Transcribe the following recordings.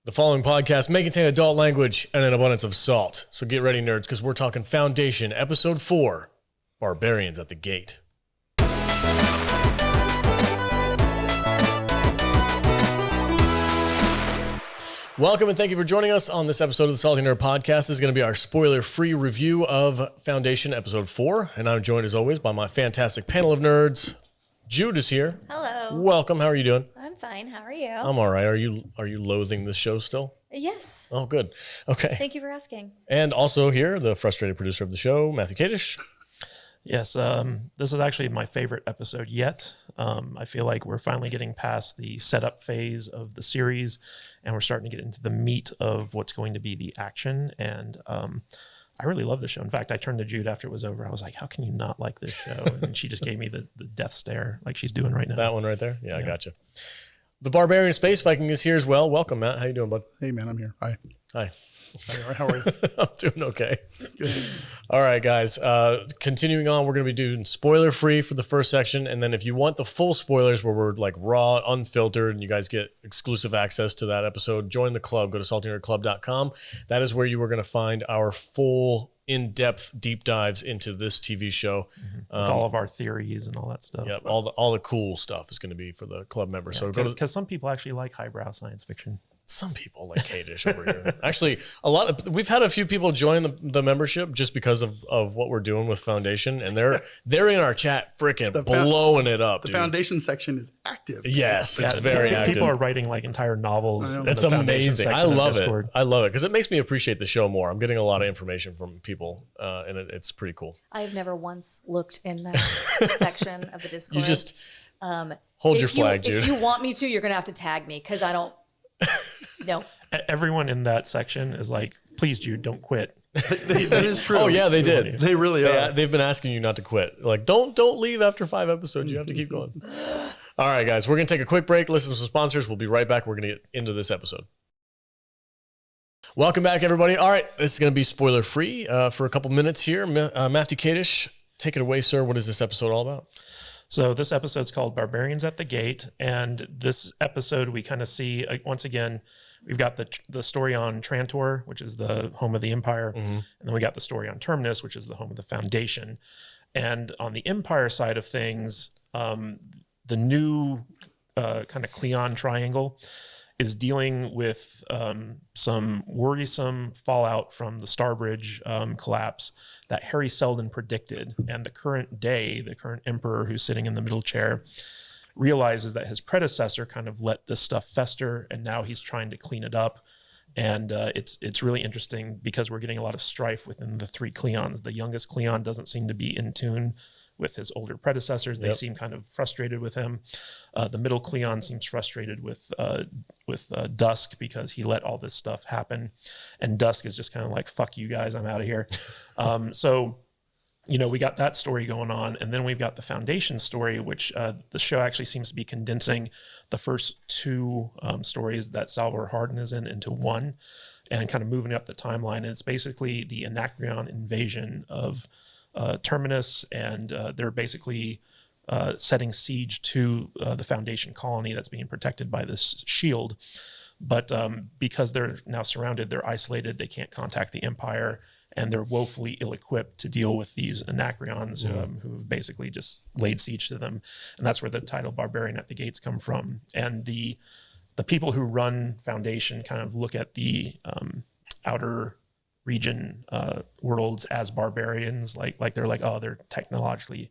The following podcast may contain adult language and an abundance of salt. So get ready, nerds, because we're talking Foundation, Episode 4, Barbarians at the Gate. Welcome and thank you for joining us on this episode of the Salty Nerd Podcast. This is going to be our spoiler-free review of Foundation, Episode 4. And I'm joined, as always, by my fantastic panel of nerds. Jude is here. Hello. Welcome. How are you doing? I'm fine. How are you? I'm all right. Are you loathing this show still? Yes. Oh, good. Okay. Thank you for asking. And also here, the frustrated producer of the show, Matthew Kadish. Yes, this is actually my favorite episode yet. I feel like we're finally getting past the setup phase of the series, and we're starting to get into the meat of what's going to be the action. And I really love the show. In fact, I turned to Jude after it was over. I was like, how can you not like this show? And she just gave me the death stare like she's doing right now. That one right there? Yeah, I gotcha. The Barbarian Space Viking is here as well. Welcome, Matt. How you doing, bud? Hey, man, I'm here. Hi. Hi. How are you? I'm doing okay. Good. All right, guys. Continuing on, we're going to be doing spoiler-free for the first section. And then if you want the full spoilers where we're like raw, unfiltered, and you guys get exclusive access to that episode, join the club. Go to saltynerdclub.com. That is where you are going to find our full in-depth deep dives into this TV show. With all of our theories and all that stuff. Yep, all the cool stuff is going to be for the club members. Yeah, so because some people actually like highbrow science fiction. Some people like Kadish over here. Actually, we've had a few people join the membership just because of what we're doing with Foundation, and they're in our chat freaking blowing it up. The Foundation section is active. Yes, it's very active. People are writing like entire novels. It's amazing. I love it. I love it because it makes me appreciate the show more. I'm getting a lot of information from people, and it's pretty cool. I've never once looked in that section of the Discord. You just hold your flag, Jude. If you want me to, you're going to have to tag me because I don't. No. Everyone in that section is like, please, Jude, don't quit. That is true. Oh yeah, they did. They really are. They've been asking you not to quit. Like, don't leave after 5 episodes. You have to keep going. All right, guys, we're gonna take a quick break. Listen to some sponsors. We'll be right back. We're gonna get into this episode. Welcome back, everybody. All right, this is gonna be spoiler free for a couple minutes here. Matthew Kadish, take it away, sir. What is this episode all about? So this episode's called Barbarians at the Gate, and this episode we kind of see once again. We've got the story on Trantor, which is the home of the Empire, and then we got the story on Terminus, which is the home of the Foundation. And on the Empire side of things, the new kind of Cleon triangle is dealing with some worrisome fallout from the Starbridge collapse that Harry Seldon predicted. And the current emperor who's sitting in the middle chair realizes that his predecessor kind of let this stuff fester, and now he's trying to clean it up. And it's really interesting because we're getting a lot of strife within the three Cleons. The youngest Cleon doesn't seem to be in tune with his older predecessors. They seem kind of frustrated with him. The middle Cleon seems frustrated with Dusk because he let all this stuff happen. And Dusk is just kind of like, fuck you guys, I'm out of here. So, we got that story going on. And then we've got the Foundation story, which the show actually seems to be condensing the first two stories that Salvor Hardin is in into one and kind of moving up the timeline. And it's basically the Anacreon invasion of Terminus, and they're basically setting siege to the Foundation colony that's being protected by this shield. But because they're now surrounded, they're isolated, they can't contact the Empire, and they're woefully ill-equipped to deal with these Anacreons who have basically just laid siege to them. And that's where the title Barbarian at the Gates come from. And the people who run Foundation kind of look at the outer region worlds as barbarians, like they're like, oh, they're technologically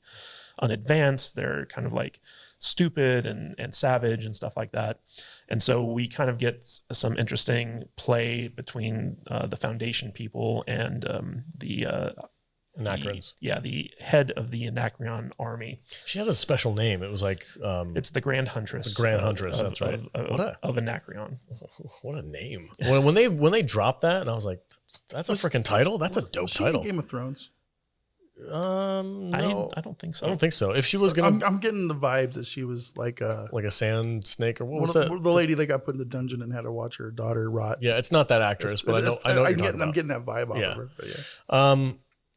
unadvanced, they're kind of like stupid and savage and stuff like that. And so we kind of get some interesting play between the Foundation people and the Anacreons. The head of the Anacreon army. She had a special name. It was like it's the Grand Huntress. The Grand Huntress. That's right. Of Anacreon. What a name! When they dropped that, and I was like, that's a freaking title. That's a dope title. Game of Thrones. No, I don't think so. I don't think so. If she was gonna, I'm getting the vibes that she was like a sand snake or what was that? The lady that got put in the dungeon and had to watch her daughter rot. Yeah, it's not that actress, but I know. I'm getting that vibe off of her. But yeah.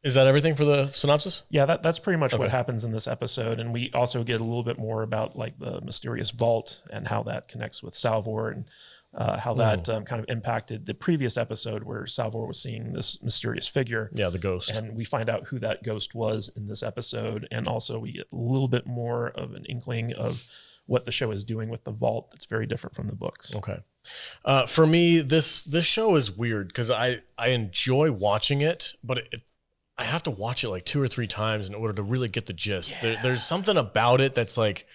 Is that everything for the synopsis? Yeah, that's pretty much what happens in this episode. And we also get a little bit more about like the mysterious vault and how that connects with Salvor and how that kind of impacted the previous episode where Salvor was seeing this mysterious figure. Yeah, the ghost. And we find out who that ghost was in this episode. And also we get a little bit more of an inkling of what the show is doing with the vault that's very different from the books. Okay. For me, this show is weird because I enjoy watching it, but I have to watch it like 2 or 3 times in order to really get the gist. Yeah. There's something about it that's like,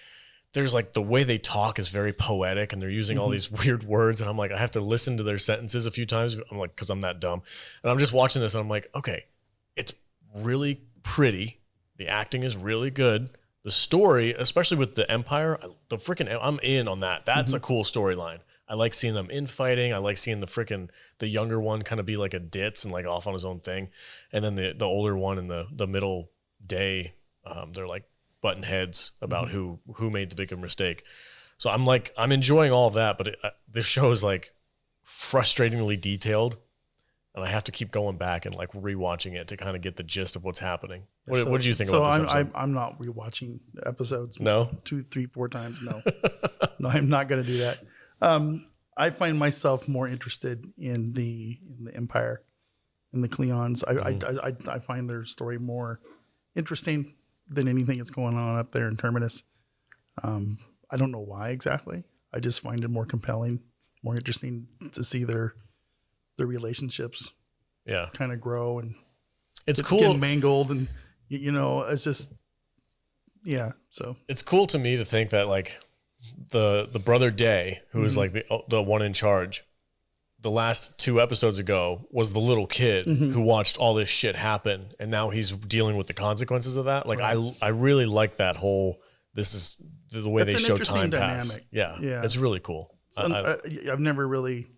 there's like the way they talk is very poetic and they're using all these weird words. And I'm like, I have to listen to their sentences a few times. I'm like, cause I'm that dumb. And I'm just watching this and I'm like, okay, it's really pretty. The acting is really good. The story, especially with the Empire, I'm in on that. That's a cool storyline. I like seeing them infighting. I like seeing the younger one kind of be like a ditz and like off on his own thing. And then the older one in the middle day, they're like button heads about who made the bigger mistake. So I'm enjoying all of that, but this show is like frustratingly detailed. And I have to keep going back and like rewatching it to kind of get the gist of what's happening. What did you think about this episode? I'm not rewatching episodes. No? 2, 3, 4 times. No, no, I'm not going to do that. I find myself more interested in the Empire, in the Cleons. I find their story more interesting than anything that's going on up there in Terminus. I don't know why exactly. I just find it more compelling, more interesting to see their relationships kind of grow and it's cool get mangled, and it's just so it's cool to me to think that like the brother Day, who is like the one in charge, the last 2 episodes ago was the little kid who watched all this shit happen, and now he's dealing with the consequences of that. Like I really like that whole, this is the way they show time pass. Yeah, it's really cool. I've never really,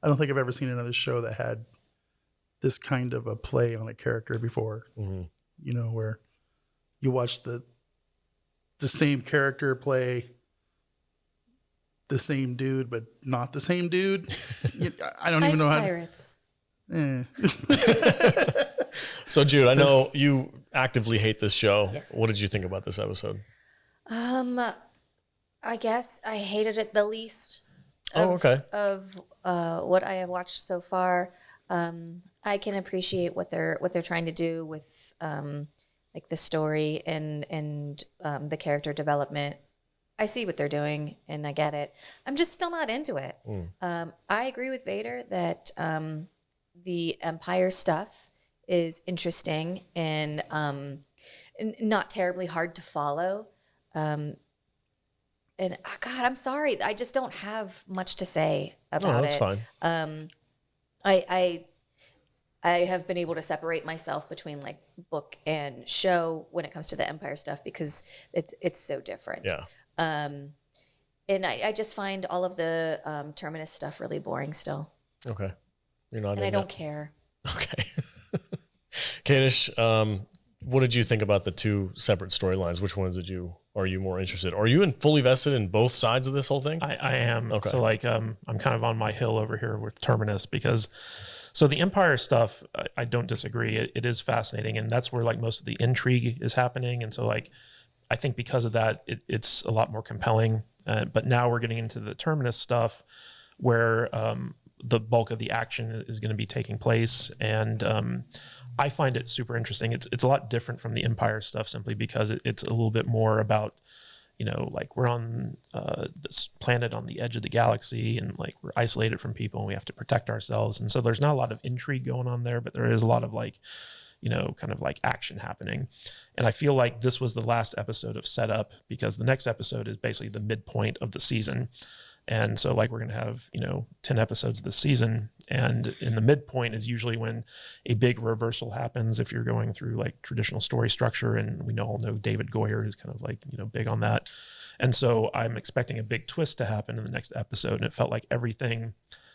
I don't think I've ever seen another show that had this kind of a play on a character before. Where you watch the same character play the same dude, but not the same dude. I don't even know how. Pirates. So Jude, I know you actively hate this show. Yes. What did you think about this episode? I guess I hated it the least. Of what I have watched so far. I can appreciate what they're trying to do with like the story and the character development. I see what they're doing and I get it. I'm just still not into it. I agree with Vader that the Empire stuff is interesting and not terribly hard to follow. And God, I'm sorry. I just don't have much to say about it. No, that's fine. I have been able to separate myself between like book and show when it comes to the Empire stuff because it's so different. Yeah. And I just find all of the Terminus stuff really boring still. Okay. You're not. And I don't care. Okay. Kadish, what did you think about the 2 separate storylines? Which ones are you more interested? Are you fully vested in both sides of this whole thing? I am. Okay. So like, I'm kind of on my hill over here with Terminus because, so the Empire stuff, I don't disagree. It is fascinating. And that's where like most of the intrigue is happening. And so like, I think because of that, it's a lot more compelling. But now we're getting into the Terminus stuff where the bulk of the action is going to be taking place. And I find it super interesting. It's a lot different from the Empire stuff simply because it's a little bit more about, like we're on this planet on the edge of the galaxy and like we're isolated from people and we have to protect ourselves. And so there's not a lot of intrigue going on there, but there is a lot of like, kind of like action happening. And I feel like this was the last episode of setup because the next episode is basically the midpoint of the season. And so like we're going to have, 10 episodes this season. And in the midpoint is usually when a big reversal happens if you're going through like traditional story structure. And we all know David Goyer is kind of like, big on that. And so I'm expecting a big twist to happen in the next episode. And it felt like everything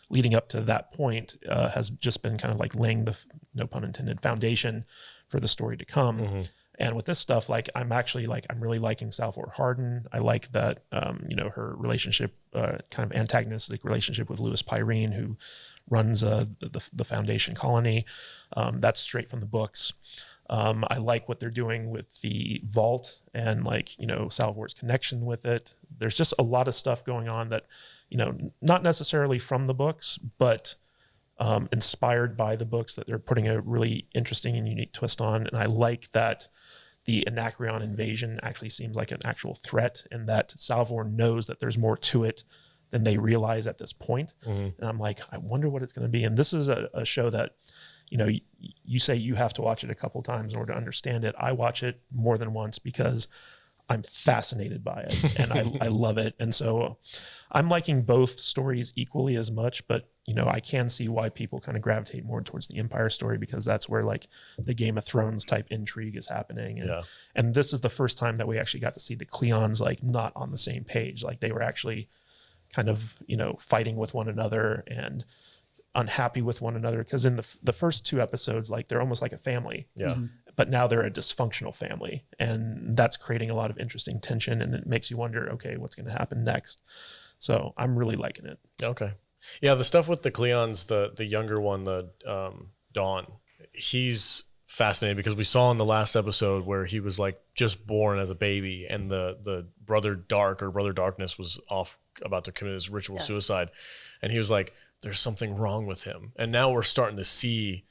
leading up to that point has just been kind of like laying the, no pun intended, foundation for the story to come. And with this stuff, like I'm really liking Salvor Hardin. I like that, her relationship, kind of antagonistic relationship with Louis Pyrene, who runs the Foundation colony. That's straight from the books. I like what they're doing with the vault and like, you know, Salvor's connection with it. There's just a lot of stuff going on that, you know, not necessarily from the books, but inspired by the books that they're putting a really interesting and unique twist on. And I like that the Anacreon invasion actually seems like an actual threat, and that Salvor knows that there's more to it than they realize at this point. And I'm like, I wonder what it's going to be. And this is a show that, you know, you say you have to watch it a couple times in order to understand it. I watch it more than once because I'm fascinated by it and I love it. And so I'm liking both stories equally as much, but you know, I can see why people kind of gravitate more towards the Empire story, because that's where like the Game of Thrones type intrigue is happening. And, and this is the first time that we actually got to see the Cleons like not on the same page. Like they were actually kind of, you know, fighting with one another and unhappy with one another. Because in the first 2 episodes, like they're almost like a family. But now they're a dysfunctional family, and that's creating a lot of interesting tension, and it makes you wonder, okay, what's going to happen next? So I'm really liking it. Okay. Yeah, the stuff with the Cleons, the younger one, the Dawn, he's fascinating because we saw in the last episode where he was like just born as a baby, and the Brother Dark or Brother Darkness was off about to commit his ritual suicide, and he was like, there's something wrong with him. And now we're starting to see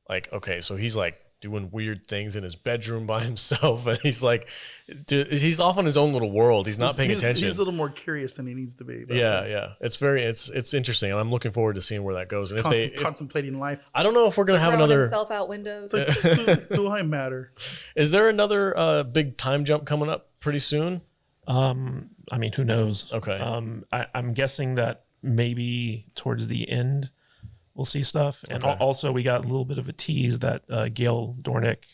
like, okay, so he's like doing weird things in his bedroom by himself, and he's like, he's off on his own little world. He's not paying attention. He's a little more curious than he needs to be. Yeah. It's interesting, and I'm looking forward to seeing where that goes. And if contemplating life, I don't know if we're gonna have another himself out windows. Do I matter? Is there another big time jump coming up pretty soon? I mean, who knows? Okay. I'm guessing that maybe towards the end we'll see stuff. And also we got a little bit of a tease that Gail Dornick,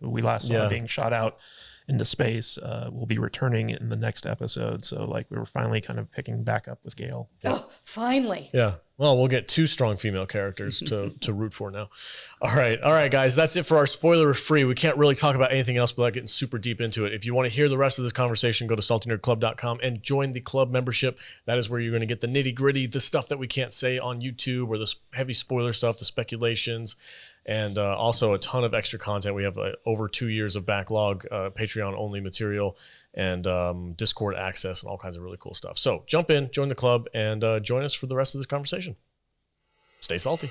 who we last saw being shot out into space, will be returning in the next episode. So like we were finally kind of picking back up with Gail. Oh, finally. Yeah. Well, we'll get 2 strong female characters to root for now. All right, guys. That's it for our spoiler free. We can't really talk about anything else without getting super deep into it. If you want to hear the rest of this conversation, go to saltynerdclub.com and join the club membership. That is where you're going to get the nitty gritty, the stuff that we can't say on YouTube, or the heavy spoiler stuff, the speculations, and also a ton of extra content. We have over 2 years of backlog, Patreon only material, and Discord access, and all kinds of really cool stuff. So jump in, join the club, and join us for the rest of this conversation. Stay salty.